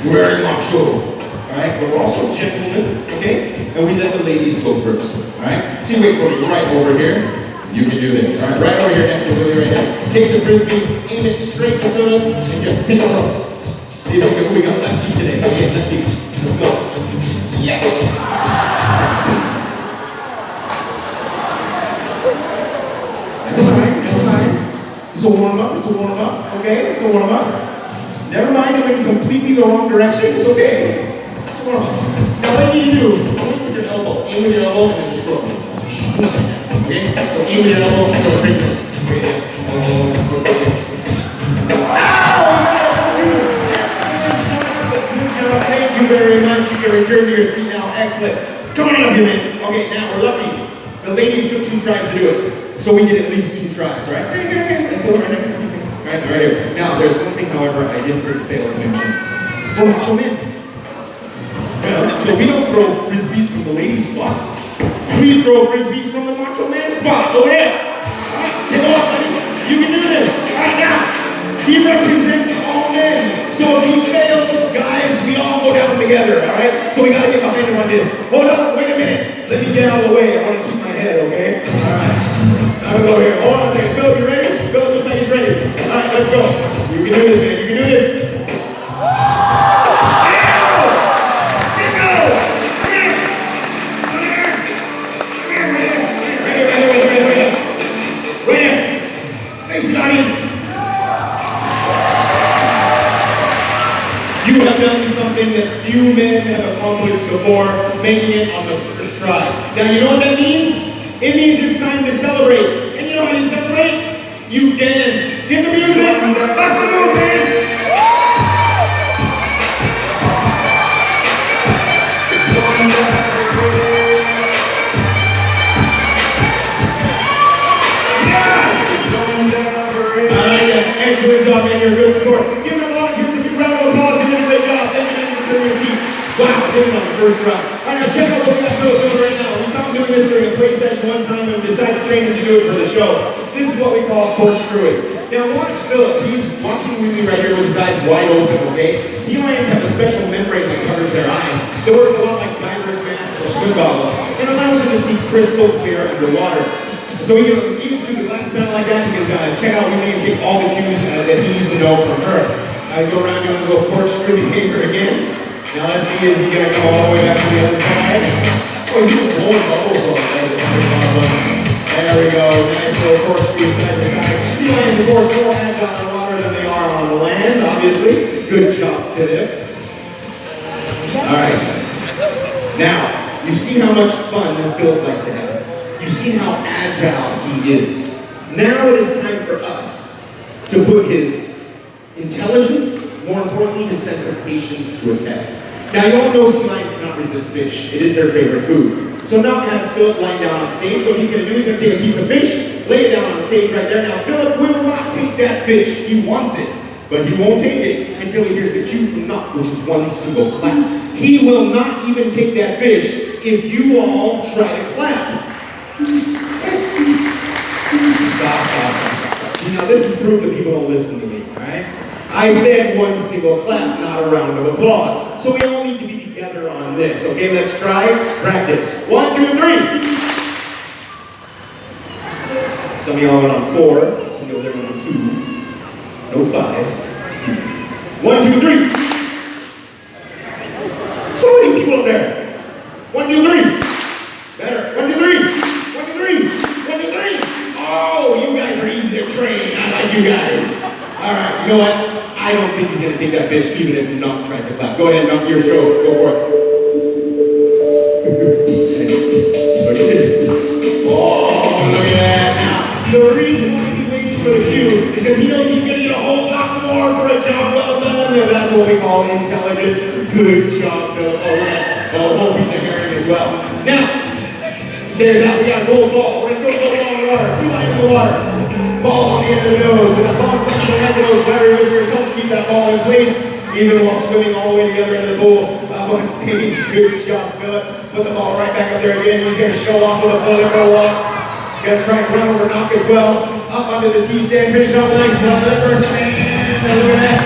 We're macho. Alright? But we're also gentlemen, okay? And we let the ladies go first. Alright? So you wait for me right over here. You can do this. Alright? Right over here next to Willie right now. Take the frisbee, aim it straight to Philip, and just pick it up. See, okay, we got lefty today. Okay, lefty. Let's go. Yes! Never mind. It's a warm-up, okay? It's a warm-up. Never mind, you went completely the wrong direction. It's okay. It's a warm-up. Now what do you do? Aim with your elbow. Aim with your elbow and then just throw. Okay? So aim with your elbow and throw straight through. Okay, Thank you very much. You can return to your seat now. Excellent. Come on up here, man. Okay, now we're lucky. The ladies took 2 tries to do it. So we get at least 2 tries, right? Right here. Now, there's one thing, however, I did fail to mention. We're macho men. So we don't throw frisbees from the ladies' spot. We throw frisbees from the macho man spot. Over there. Alright, take off, buddy. You can do this. Alright, now. He represents all men. So if he fails, guys, we all go down together, alright? So we gotta get behind him on this. Hold on, wait a minute. Let me get out of the way. I want to keep my head, okay? Alright. I'm gonna go here. Hold on a second. Phil, you ready? Phil, looks like he's ready. Alright, let's go. You can do this, man. You can do this. You have done something that few men have accomplished before, making it on the first try. Now, you know what that means? It means it's time to celebrate. And you know how you celebrate? You dance. Get the music. Bust the move, man. Excellent job, man. You're a good sport. Give him a lot. Here's a big round of applause. You did a great job. Thank you for your seat. Wow, did it on the first try. All right, now check out what we got Philip doing right now. We saw him doing this during a play session one time and we decided to train him to do it for the show. This is what we call corkscrewing. Now watch Philip. He's watching me right here with his eyes wide open, okay? Sea lions have a special membrane that covers their eyes. It works a lot like divers' masks or swim goggles. It allows them to see crystal clear underwater. So even through the glass panel like that, you can check out Willie and take all the cues that he needs to know from her. Go around doing a little corkscrew behavior again. Now let's see, is he going to come all the way back to the other side? Oh, he's even blowing bubbles on that. There we go. Nice little corkscrew side to side. Sea lions, of course, more agile on the water than they are on the land, obviously. Good job, Philip. All right. Now, you've seen how much fun that Philip likes to have. You've seen how agile he is. Now it is time for us to put his intelligence, more importantly, his sense of patience to a test. Now you all know sea lions cannot resist fish. It is their favorite food. So now as Philip lying down on stage, what he's going to do is he's going to take a piece of fish, lay it down on the stage right there. Now Philip will not take that fish. He wants it, but he won't take it until he hears the cue from Knock, which is one single clap. He will not even take that fish if you all try to clap. Stop. You know, this is proof that people don't listen to me, alright? I said one single clap, not a round of applause. So we all need to be together on this, okay? Let's try, practice. 1, 2, 3. Some of y'all went on 4, some of y'all went on 2. No 5. 1, 2, 3. So many people up there. 1, 2, 3. Better. 1, 2, 3. 1, 2, 3. 1, 2, 3. Oh, you guys are easy to train. I like you guys. All right, you know what? I don't think he's going to take that fish even if Knock tries to clap. Go ahead, Knock, your show. Go for it. Oh, look at that. Now, the reason why he's waiting for the cue is because he knows he's going to get a whole lot more for a job well done. And that's what we call intelligence. Good job, Phil. Oh, hope he's a herring as well. Now, check this out. We got a gold ball. We're going to throw a gold ball in the water. Sea lion in the water. Ball on the end of the nose. With that long flexion on the end of the nose, Larry Whiskers helps keep that ball in place, even while swimming all the way together into the pool. Up on stage. Good job, Philip. Put the ball right back up there again. He's going to show off with a vertical walk. Going to try and run over Knock as well. Up onto the T-stand. Finish off nice. Now the first man. Look at that.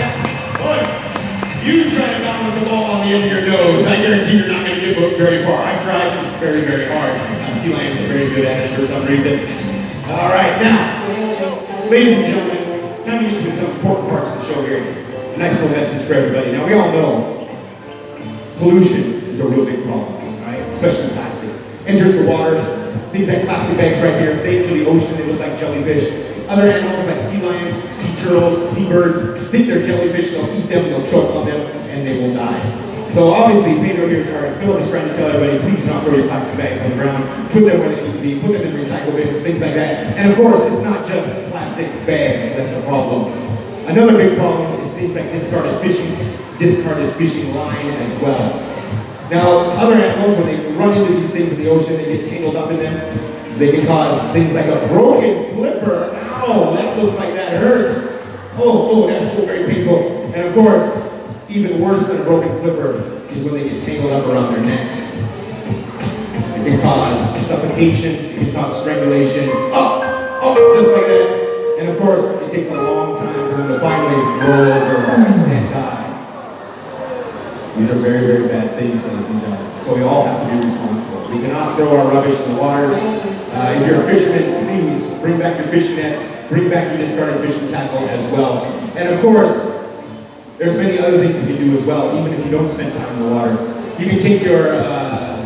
1. You try to balance a ball on the end of your nose. I guarantee you're not going to get very far. I tried. It's very, very hard. Sea lions are very good at it for some reason. All right, now, ladies and gentlemen, time to get to some important parts of the show here. A nice little message for everybody. Now, we all know pollution is a real big problem, right? Especially plastics. Enters the water. Things like plastic bags right here. They enter the ocean. They look like jellyfish. Other animals like sea lions, sea turtles, seabirds think they're jellyfish. They'll eat them. They'll choke on them, and they will die. So obviously, Pedro here, Philip is trying to tell everybody, please do not throw your plastic bags on the ground. Put them where they need to be. Put them in recycle bins, things like that. And of course, it's not just plastic bags that's a problem. Another big problem is things like discarded fishing line as well. Now, other animals, when they run into these things in the ocean, they get tangled up in them. They can cause things like a broken flipper. Ow, that looks like that hurts. Oh, that's so very painful. And of course, even worse than a broken flipper is when they get tangled up around their necks. It can cause suffocation, it can cause strangulation. Just like that. And of course, it takes a long time for them to finally roll over and die. These are very, very bad things, ladies and gentlemen. So we all have to be responsible. We cannot throw our rubbish in the waters. If you're a fisherman, please bring back your fishing nets, bring back your discarded fishing tackle as well. And of course, there's many other things you can do as well, even if you don't spend time in the water. You can take your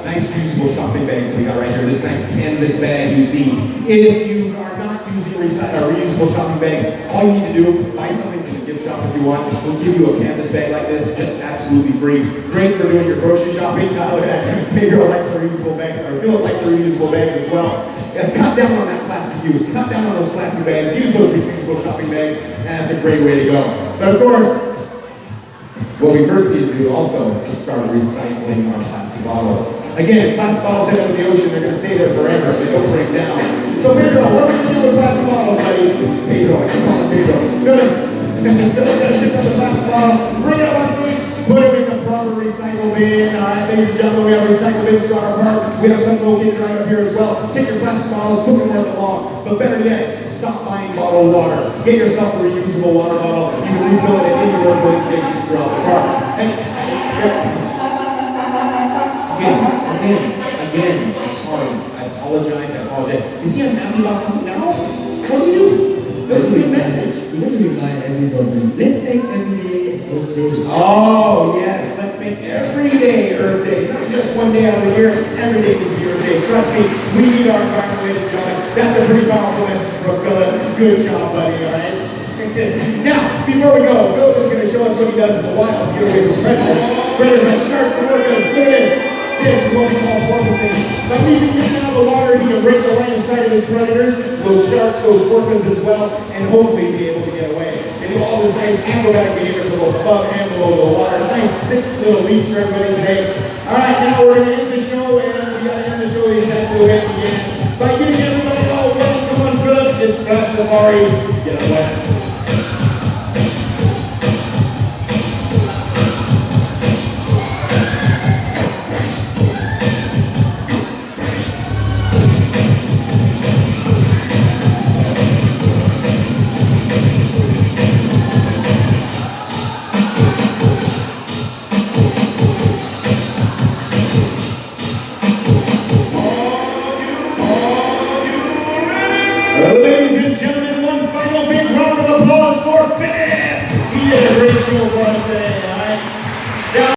nice reusable shopping bags we got right here, this nice canvas bag you see. If you are not using reusable shopping bags, all you need to do, buy something from the gift shop if you want. We'll give you a canvas bag like this, just absolutely free. Great for doing your grocery shopping. Pedro likes the reusable bag, or Philip likes the reusable bags as well. Cut down on that plastic use. Cut down on those plastic bags. Use those reusable shopping bags, and that's a great way to go. But of course, what we first need to do also is start recycling our plastic bottles. Again, if plastic bottles end up in the ocean, they're going to stay there forever if they don't break down. So Pedro, what are we going to do with plastic bottles, buddy? Pedro, I can call it Pedro. Good. Pick up the plastic bottle, bring it up on stage, put it in the proper recycle bin. Ladies and gentlemen, we have recycle bins throughout our park. We have some located right up here as well. Take your plastic bottles, put them where they belong. But better yet, stop buying bottled water. Get yourself a reusable water bottle. You can refill it at any of our filling stations throughout the park. Again, I'm sorry. I apologize. Is he unhappy about something now? What do you do? That's a good message. You want to remind everybody, let's make every day Earth Day. Oh, yes, let's make every day Earth Day. Not just one day out of the year, every day is Earth Day. Trust me, we need our environment, ladies and gentlemen. That's a pretty powerful message from Philip. Good job, buddy, all right? Now, before we go, Philip is going to show us what he does in the wild. Get away from predators. Predators like sharks and orcas. Look at this. This is what we call porpoising. By leaving him out of the water, he can break the line of sight of his predators, those sharks, those orcas as well, and hopefully be able to get away. They do all this nice acrobatic behaviors above and below the water. Nice 6 little leaps for everybody today. All right, now we're going to end the show, and we got to end the show exactly the way it began by getting everybody all ready. Come on, Philip. It's Scott Safari. Get away. Ladies and gentlemen, one final big round of applause for Philip. He did a great show for us today.